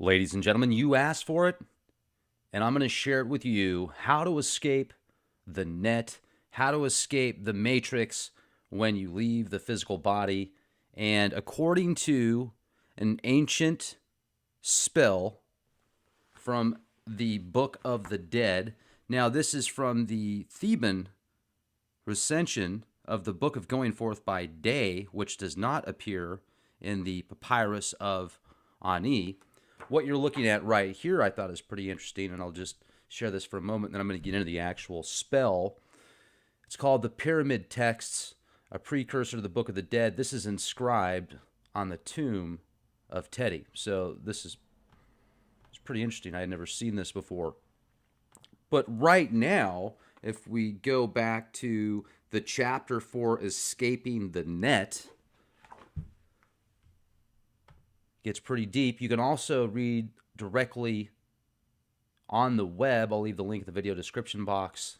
Ladies and gentlemen, you asked for it, and I'm going to share it with you how to escape the net, how to escape the matrix when you leave the physical body. And according to an ancient spell from the Book of the Dead, now this is from the Theban recension of the Book of Going Forth by Day, which does not appear in the Papyrus of Ani. What you're looking at right here I thought is pretty interesting, and I'll just share this for a moment, and then I'm going to get into the actual spell. It's called the Pyramid Texts, a precursor to the Book of the Dead. This is inscribed on the tomb of Teddy. So this is it's pretty interesting. I had never seen this before. But right now, if we go back to the chapter for escaping the net, gets pretty deep. You can also read directly on the web. I'll leave the link in the video description box.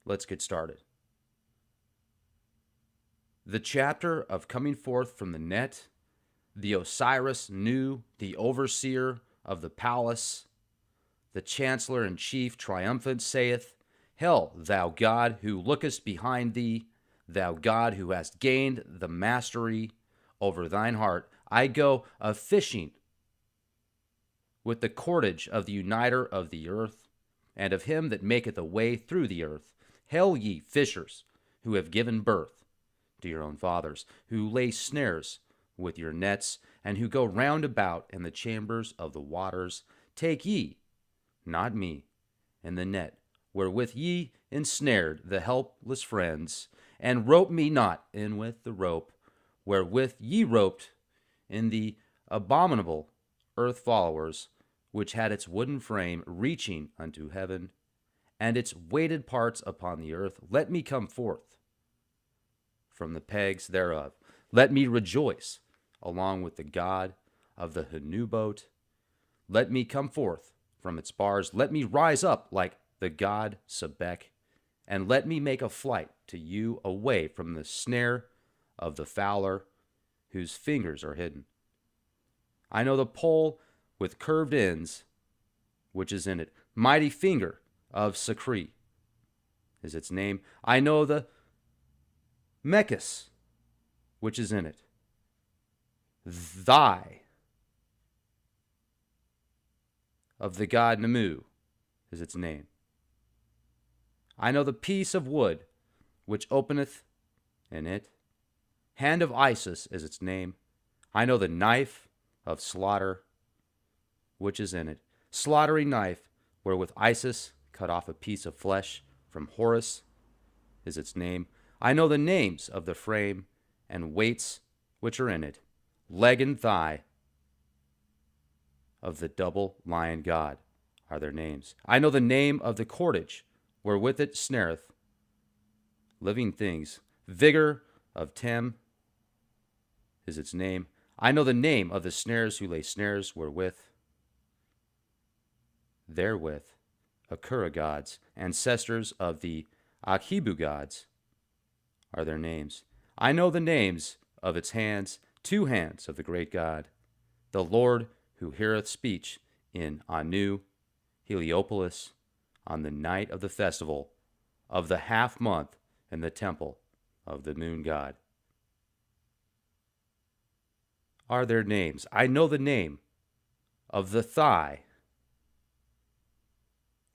Let's get started. The chapter of coming forth from the net, the Osiris Nu, the overseer of the palace, the chancellor in chief triumphant saith, Hail, thou God who lookest behind thee, thou God who hast gained the mastery over thine heart. I go a fishing with the cordage of the uniter of the earth, and of him that maketh a way through the earth. Hail ye fishers, who have given birth to your own fathers, who lay snares with your nets, and who go round about in the chambers of the waters. Take ye, not me, in the net, wherewith ye ensnared the helpless friends, and rope me not in with the rope, wherewith ye roped in the abominable earth followers, which had its wooden frame reaching unto heaven, and its weighted parts upon the earth. Let me come forth from the pegs thereof. Let me rejoice along with the God of the Henu boat. Let me come forth from its bars. Let me rise up like the god Sebek, and let me make a flight to you away from the snare of the fowler whose fingers are hidden. I know the pole with curved ends, which is in it. Mighty finger of Sakri is its name. I know the Mechus, which is in it. Thy of the god Namu is its name. I know the piece of wood which openeth in it. Hand of Isis is its name. I know the knife of slaughter which is in it. Slaughtering knife wherewith Isis cut off a piece of flesh from Horus is its name. I know the names of the frame and weights which are in it. Leg and thigh of the double lion god are their names. I know the name of the cordage wherewith it snareth living things. Vigor of Tem is its name. I know the name of the snares who lay snares therewith Akura gods, ancestors of the Akhibu gods are their names. I know the names of its hands, 2 hands of the great God, the Lord who heareth speech in Anu, Heliopolis, on the night of the festival of the half month in the temple of the moon god. Are their names. I know the name of the thigh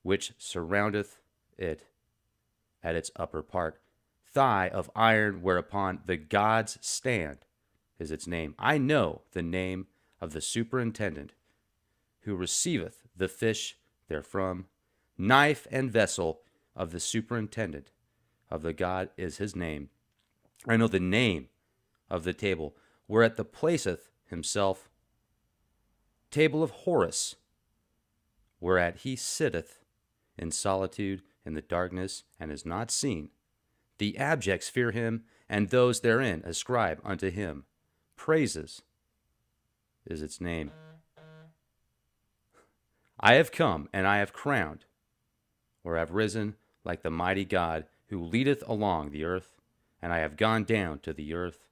which surroundeth it at its upper part. Thigh of iron whereupon the gods stand is its name. I know the name of the superintendent who receiveth the fish therefrom. Knife and vessel of the superintendent of the god is his name. I know the name of the table whereat the placeth himself. Table of Horus, whereat he sitteth in solitude in the darkness and is not seen. The abjects fear him, and those therein ascribe unto him praises is its name. I have come, and I have crowned, or have risen like the mighty God who leadeth along the earth, and I have gone down to the earth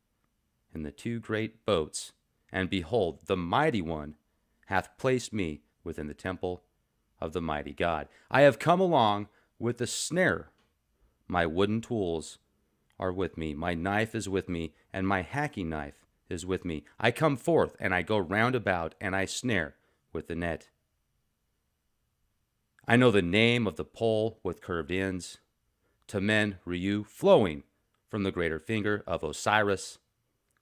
in the 2 great boats, And behold, the mighty one hath placed me within the temple of the mighty God. I have come along with the snare. My wooden tools are with me. My knife is with me, and my hacking knife is with me. I come forth, and I go round about, and I snare with the net. I know the name of the pole with curved ends. Temen Ryu, flowing from the greater finger of Osiris,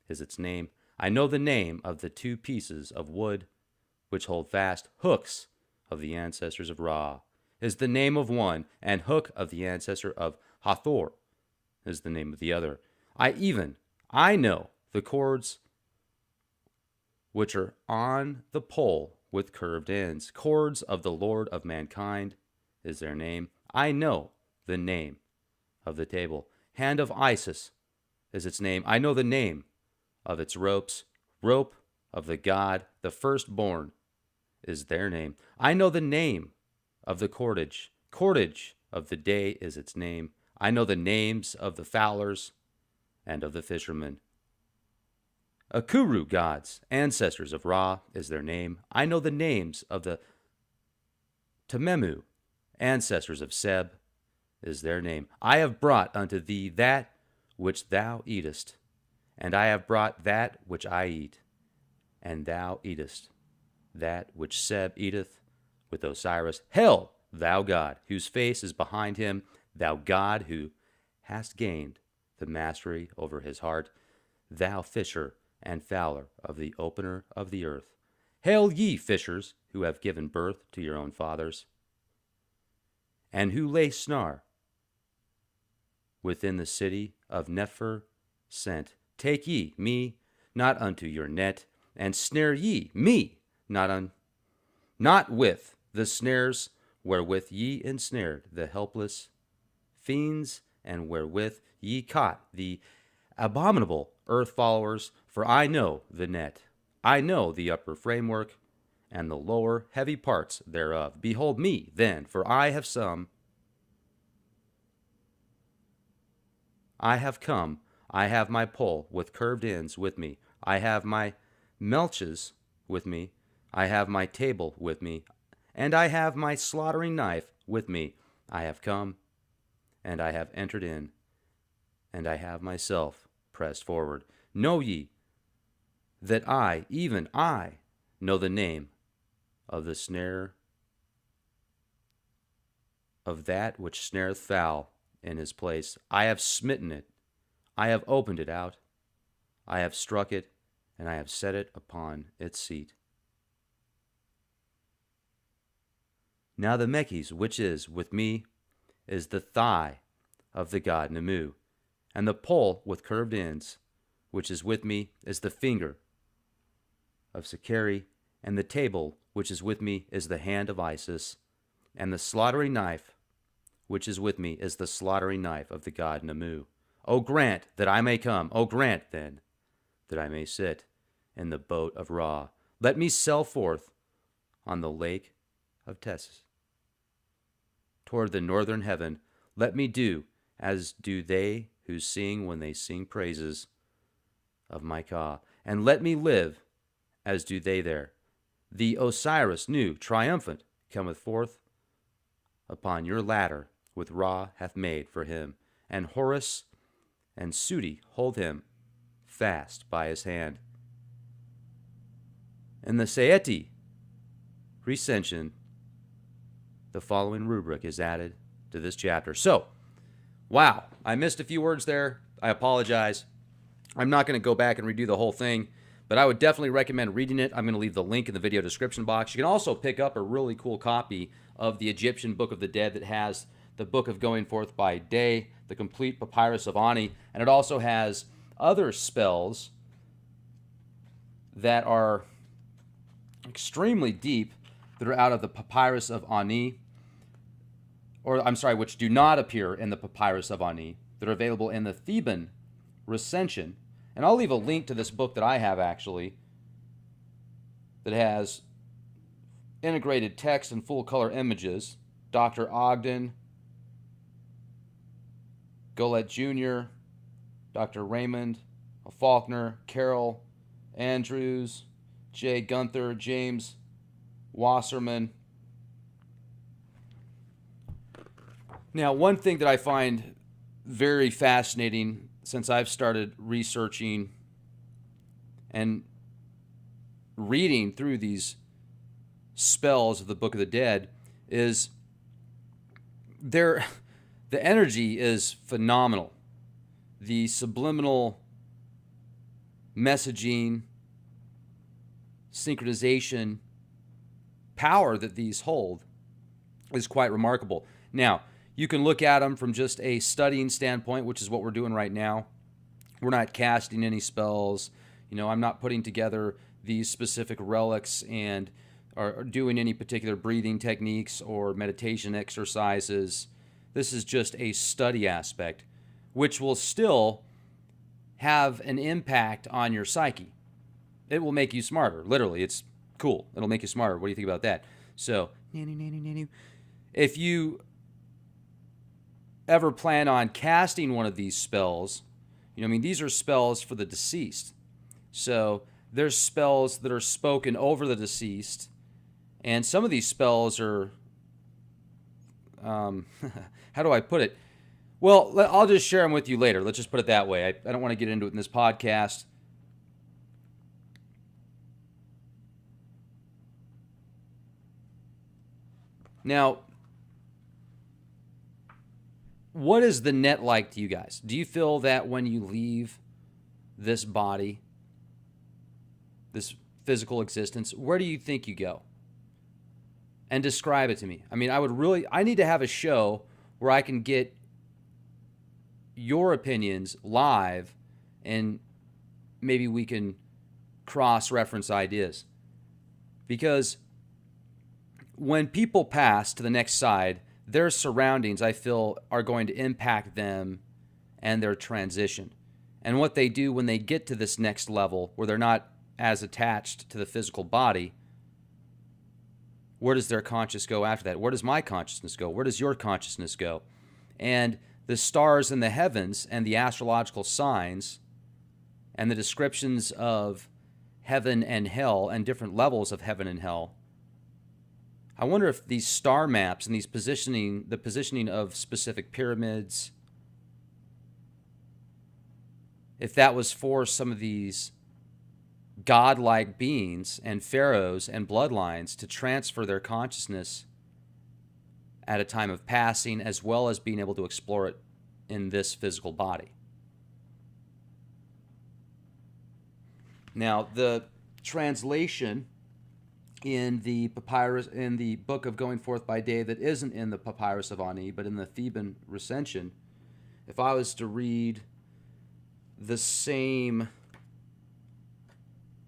is its name. I know the name of the 2 pieces of wood which hold fast hooks of the ancestors of Ra, is the name of one, and hook of the ancestor of Hathor is the name of the other. I know the cords which are on the pole with curved ends. Cords of the Lord of mankind is their name. I know the name of the table. Hand of Isis is its name. I know the name of its ropes. Rope of the god, the firstborn, is their name. I know the name of the cordage. Cordage of the day is its name. I know the names of the fowlers and of the fishermen. Akuru gods, ancestors of Ra, is their name. I know the names of the Tememu, ancestors of Seb, is their name. I have brought unto thee that which thou eatest, and I have brought that which I eat, and thou eatest that which Seb eateth with Osiris. Hail, thou God, whose face is behind him, thou God who hast gained the mastery over his heart, thou fisher and fowler of the opener of the earth. Hail, ye fishers, who have given birth to your own fathers, and who lay snare within the city of Nefer sent. Take ye me not unto your net, and snare ye me not with the snares wherewith ye ensnared the helpless fiends, and wherewith ye caught the abominable earth followers. For I know the net, I know the upper framework, and the lower heavy parts thereof. Behold me then, for I have come, I have my pole with curved ends with me, I have my melches with me, I have my table with me, and I have my slaughtering knife with me. I have come, and I have entered in, and I have myself pressed forward. Know ye that I, even I, know the name of the snare of that which snareth foul in his place. I have smitten it, I have opened it out, I have struck it, and I have set it upon its seat. Now the Mekhes which is with me is the thigh of the god Nemu, and the pole with curved ends which is with me is the finger of Sekeri, and the table which is with me is the hand of Isis, and the slaughtering knife which is with me is the slaughtering knife of the god Nemu. O grant that I may come, O grant then that I may sit in the boat of Ra. Let me sail forth on the lake of Tessus toward the northern heaven. Let me do as do they who sing when they sing praises of my Ka, and let me live as do they there. The Osiris new, triumphant, cometh forth upon your ladder, with Ra hath made for him, and Horus and Sudi hold him fast by his hand. In the Saeti recension, the following rubric is added to this chapter. So, wow, I missed a few words there. I apologize. I'm not going to go back and redo the whole thing, but I would definitely recommend reading it. I'm going to leave the link in the video description box. You can also pick up a really cool copy of the Egyptian Book of the Dead that has the Book of Going Forth by Day, the complete Papyrus of Ani, and it also has other spells that are extremely deep that are out of the Papyrus of Ani, which do not appear in the Papyrus of Ani, that are available in the Theban recension. And I'll leave a link to this book that I have, actually, that has integrated text and full-color images. Dr. Ogden, Golett Jr., Dr. Raymond, Faulkner, Carroll, Andrews, Jay Gunther, James Wasserman. Now, one thing that I find very fascinating since I've started researching and reading through these spells of the Book of the Dead is the energy is phenomenal. The subliminal messaging, synchronization, power that these hold is quite remarkable. Now, you can look at them from just a studying standpoint, which is what we're doing right now. We're not casting any spells. I'm not putting together these specific relics and or doing any particular breathing techniques or meditation exercises. This is just a study aspect, which will still have an impact on your psyche. It will make you smarter. Literally, it's cool. It'll make you smarter. What do you think about that? So, if you ever plan on casting one of these spells, these are spells for the deceased. So there's spells that are spoken over the deceased, and some of these spells are, how do I put it? Well, I'll just share them with you later. Let's just put it that way. I don't want to get into it in this podcast. Now, what is the net like to you guys? Do you feel that when you leave this body, this physical existence, where do you think you go? And describe it to me. I need to have a show where I can get your opinions live and maybe we can cross-reference ideas. Because when people pass to the next side, their surroundings, I feel, are going to impact them and their transition. And what they do when they get to this next level, where they're not as attached to the physical body, where does their conscious go after that? Where does my consciousness go? Where does your consciousness go? And the stars in the heavens and the astrological signs and the descriptions of heaven and hell and different levels of heaven and hell, I wonder if these star maps and the positioning of specific pyramids, if that was for some of these godlike beings and pharaohs and bloodlines to transfer their consciousness at a time of passing, as well as being able to explore it in this physical body. Now, the translation in the papyrus, in the book of Going Forth by Day, that isn't in the Papyrus of Ani, but in the Theban recension, if I was to read the same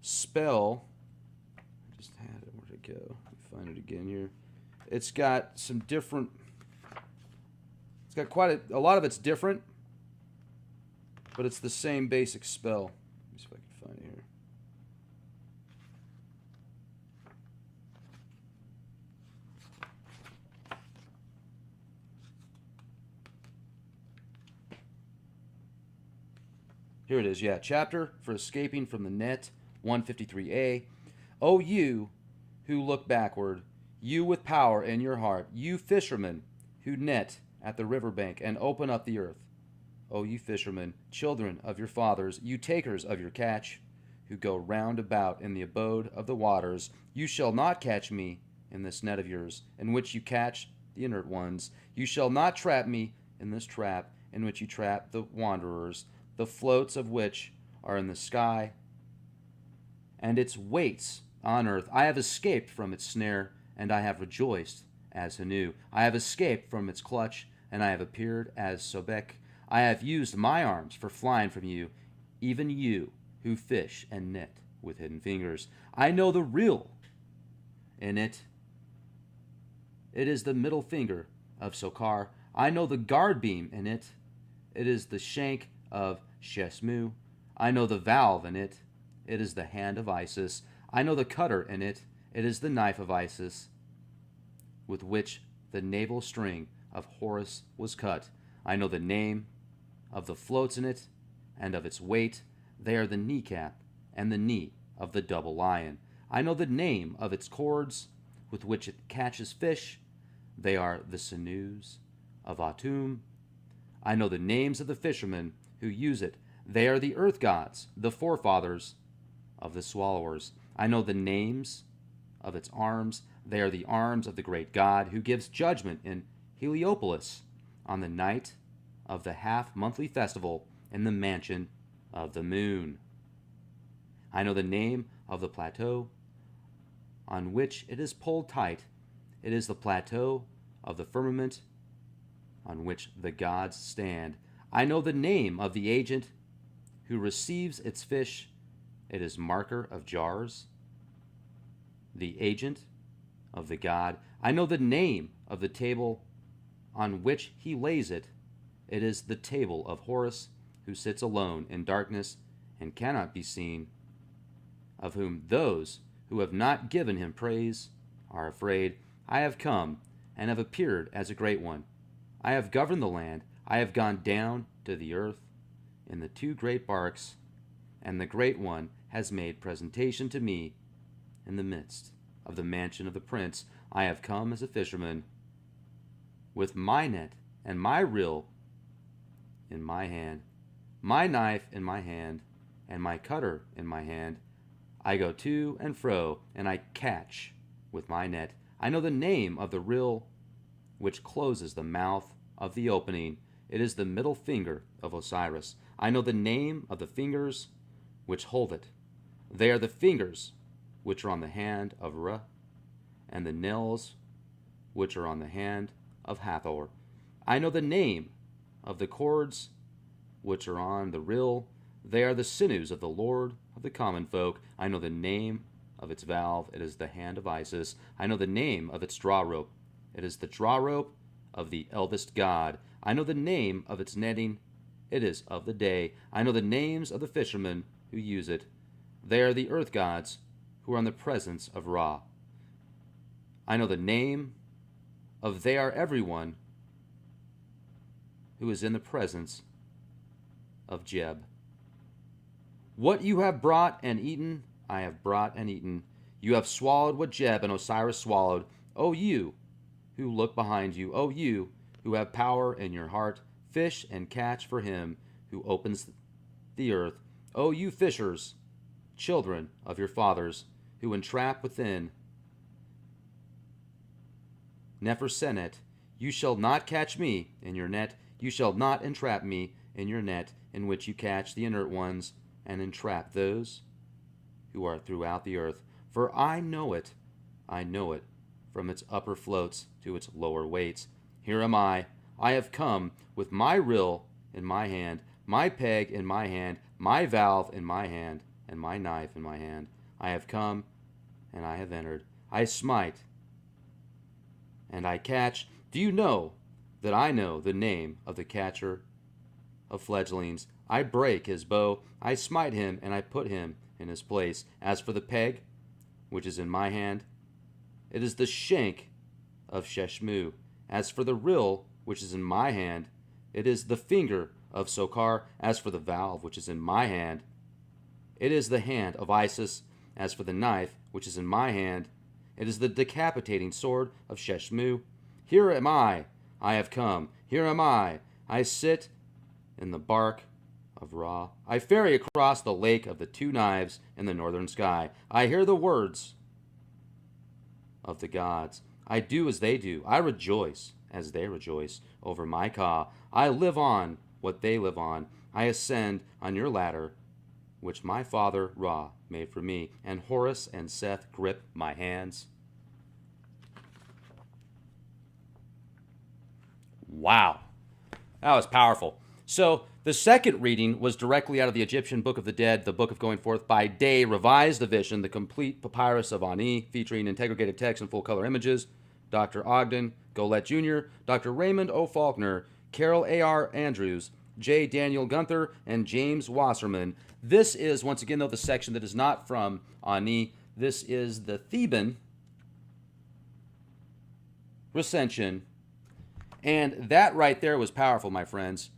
spell, I just had it, where'd it go? Let me find it again here. It's got some different, it's got quite a lot of it's different, but it's the same basic spell. Let me see if I can find it here. Here it is, yeah. Chapter for Escaping from the Net, 153a. O you who look backward, you with power in your heart, you fishermen who net at the riverbank and open up the earth. O you fishermen, children of your fathers, you takers of your catch, who go round about in the abode of the waters, you shall not catch me in this net of yours, in which you catch the inert ones. You shall not trap me in this trap, in which you trap the wanderers, the floats of which are in the sky, and its weights on earth. I have escaped from its snare, and I have rejoiced as Hanu. I have escaped from its clutch, and I have appeared as Sobek. I have used my arms for flying from you, even you who fish and net with hidden fingers. I know the real in it. It is the middle finger of Sokar. I know the guard beam in it. It is the shank of Shesmu. I know the valve in it. It is the hand of Isis. I know the cutter in it. It is the knife of Isis, with which the navel string of Horus was cut. I know the name of the floats in it, and of its weight. They are the kneecap and the knee of the double lion. I know the name of its cords with which it catches fish. They are the sinews of Atum. I know the names of the fishermen who use it. They are the earth gods, the forefathers of the swallowers. I know the names of its arms. They are the arms of the great God who gives judgment in Heliopolis on the night of the half-monthly festival in the mansion of the moon. I know the name of the plateau on which it is pulled tight. It is the plateau of the firmament on which the gods stand. I know the name of the agent who receives its fish. It is marker of jars. The agent of the god. I know the name of the table on which he lays it. It is the table of Horus, who sits alone in darkness and cannot be seen, of whom those who have not given him praise are afraid. I have come and have appeared as a great one. I have governed the land. I have gone down to the earth in the two great barks, and the great one has made presentation to me in the midst of the mansion of the prince. I have come as a fisherman, with my net and my reel in my hand, my knife in my hand, and my cutter in my hand. I go to and fro, and I catch with my net. I know the name of the reel which closes the mouth of the opening. It is the middle finger of Osiris. I know the name of the fingers which hold it. They are the fingers which are on the hand of Ra, and the nails which are on the hand of Hathor. I know the name of the cords which are on the reel. They are the sinews of the Lord of the common folk. I know the name of its valve. It is the hand of Isis. I know the name of its draw rope. It is the draw rope of the eldest god. I know the name of its netting. It is of the day. I know the names of the fishermen who use it. They are the earth gods who are in the presence of Ra. I know the name of they are everyone who is in the presence of Jeb. What you have brought and eaten, I have brought and eaten. You have swallowed what Jeb and Osiris swallowed. O you who look behind you, O you who have power in your heart, fish and catch for him who opens the earth. O you fishers, children of your fathers, who entrap within Nefersenet, you shall not catch me in your net. You shall not entrap me in your net, in which you catch the inert ones and entrap those who are throughout the earth. For I know it from its upper floats to its lower weights. Here am I have come with my reel in my hand, my peg in my hand, my valve in my hand, and my knife in my hand. I have come, and I have entered. I smite, and I catch. Do you know that I know the name of the catcher of fledglings? I break his bow, I smite him, and I put him in his place. As for the peg, which is in my hand, it is the shank of Sheshmu. As for the reel, which is in my hand, it is the finger of Sokar. As for the valve, which is in my hand, it is the hand of Isis. As for the knife, which is in my hand, it is the decapitating sword of Sheshmu. Here am I have come. Here am I sit in the bark of Ra. I ferry across the lake of the two knives in the northern sky. I hear the words of the gods. I do as they do. I rejoice as they rejoice over my Ka. I live on what they live on. I ascend on your ladder, which my father Ra made for me, and Horus and Seth grip my hands. Wow. That was powerful. So the second reading was directly out of the Egyptian Book of the Dead, the Book of Going Forth by Day, Revised Edition, the complete papyrus of Ani, featuring integrated text and full-color images. Dr. Ogden Golett Jr., Dr. Raymond O. Faulkner, Carol A.R. Andrews, J. Daniel Gunther, and James Wasserman. This is, once again, though, the section that is not from Ani. This is the Theban recension. And that right there was powerful, my friends.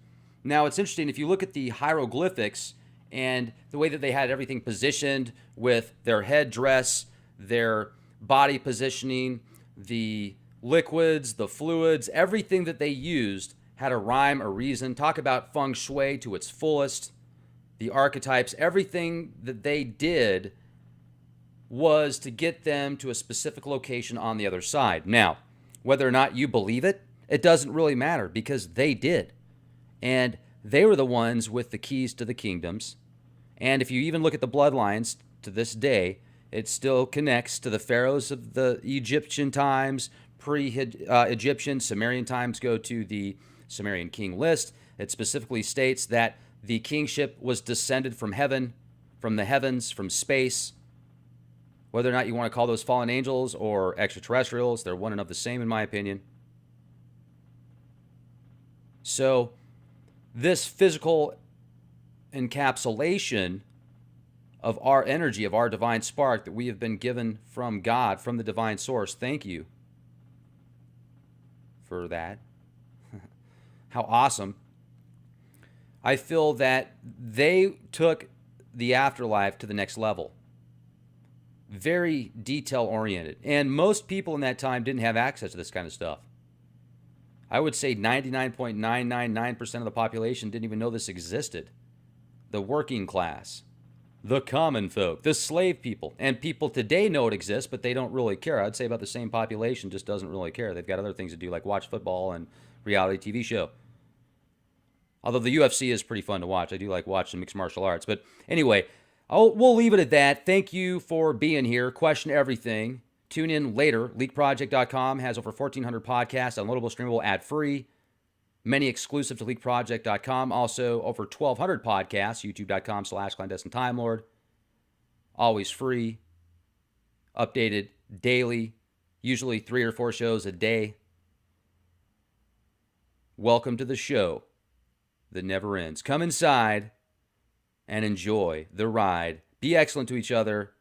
Now, it's interesting, if you look at the hieroglyphics and the way that they had everything positioned with their headdress, their body positioning, the liquids, the fluids, everything that they used had a rhyme, a reason. Talk about feng shui to its fullest. The archetypes, everything that they did was to get them to a specific location on the other side. Now, whether or not you believe it, it doesn't really matter because they did. And they were the ones with the keys to the kingdoms. And if you even look at the bloodlines to this day, it still connects to the pharaohs of the Egyptian times, pre-Egyptian, Sumerian times go to the Sumerian king list. It specifically states that the kingship was descended from heaven, from the heavens, from space. Whether or not you want to call those fallen angels or extraterrestrials, they're one and of the same in my opinion. So this physical encapsulation of our energy, of our divine spark that we have been given from God, from the divine source, thank you for that. How awesome. I feel that they took the afterlife to the next level. Very detail oriented. And most people in that time didn't have access to this kind of stuff. I would say 99.999% of the population didn't even know this existed. The working class, the common folk, the slave people, and people today know it exists, but they don't really care. I'd say about the same population just doesn't really care. They've got other things to do, like watch football and reality TV show. Although the UFC is pretty fun to watch. I do like watching mixed martial arts. But anyway, we'll leave it at that. Thank you for being here. Question everything. Tune in later. LeakProject.com has over 1,400 podcasts, downloadable, streamable, ad-free. Many exclusive to LeakProject.com. Also, over 1,200 podcasts, YouTube.com/Clandestine Time Lord. Always free. Updated daily. Usually 3 or 4 shows a day. Welcome to the show that never ends. Come inside and enjoy the ride. Be excellent to each other.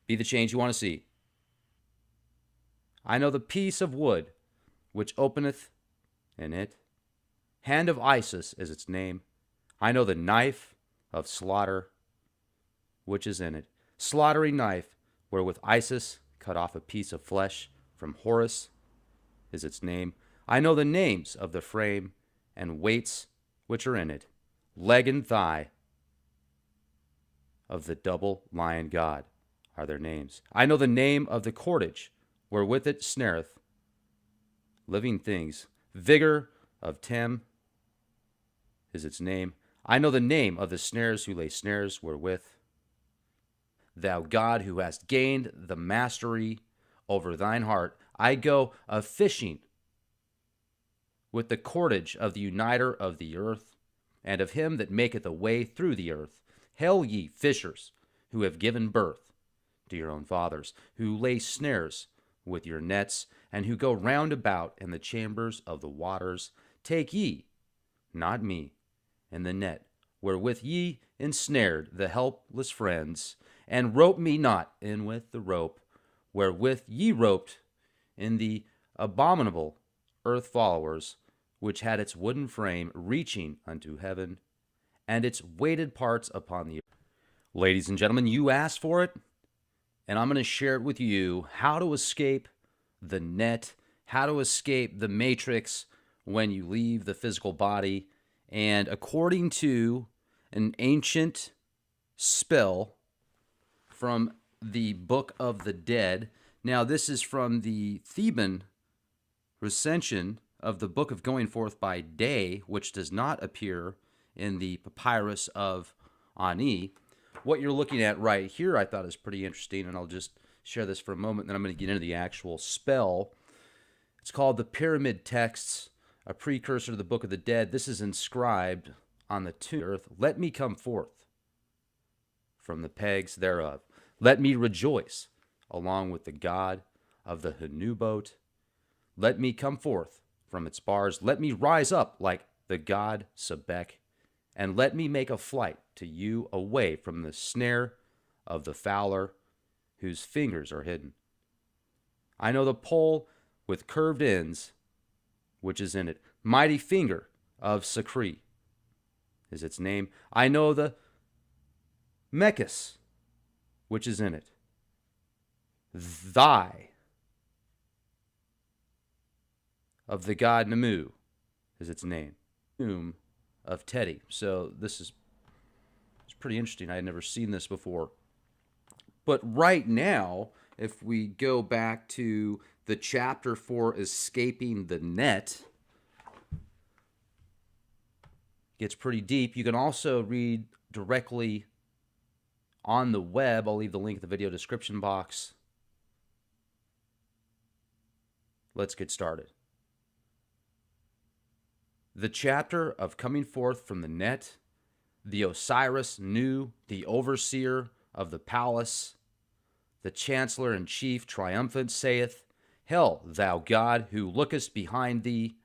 Be the change you want to see. I know the piece of wood which openeth in it. Hand of Isis is its name. I know the knife of slaughter which is in it. Slaughtering knife wherewith Isis cut off a piece of flesh from Horus is its name. I know the names of the frame and weights which are in it. Leg and thigh of the double lion god are their names. I know the name of the cordage wherewith it snareth living things. Vigor of Tem is its name. I know the name of the snares who lay snares wherewith thou God who hast gained the mastery over thine heart. I go a fishing with the cordage of the uniter of the earth, and of him that maketh a way through the earth. Hail ye fishers, who have given birth to your own fathers, who lay snares with your nets, and who go round about in the chambers of the waters. Take ye, not me, in the net, wherewith ye ensnared the helpless friends, and rope me not in with the rope, wherewith ye roped in the abominable earth followers, which had its wooden frame reaching unto heaven, and its weighted parts upon the earth. Ladies and gentlemen, you asked for it, and I'm going to share it with you, how to escape the net, how to escape the matrix when you leave the physical body. And according to an ancient spell from the Book of the Dead, now this is from the Theban recension of the Book of Going Forth by Day, which does not appear in the Papyrus of Ani. What you're looking at right here I thought is pretty interesting, and I'll just share this for a moment, then I'm going to get into the actual spell. It's called the Pyramid Texts, a precursor to the Book of the Dead. This is inscribed on the tomb of earth. Let me come forth from the pegs thereof. Let me rejoice along with the god of the Hanu boat. Let me come forth from its bars. Let me rise up like the god Sebek, and let me make a flight to you away from the snare of the fowler whose fingers are hidden. I know the pole with curved ends which is in it. Mighty finger of Sakri is its name. I know the Mechus, which is in it. Thy, of the god Namu, is its name. Tomb of Teddy. So this is pretty interesting. I had never seen this before. But right now, if we go back to the chapter for escaping the net, gets pretty deep. You can also read directly on the web. I'll leave the link in the video description box. Let's get started. The chapter of coming forth from the net, the Osiris Nu, the overseer of the palace, the chancellor in chief triumphant saith, Hail, thou God, who lookest behind thee,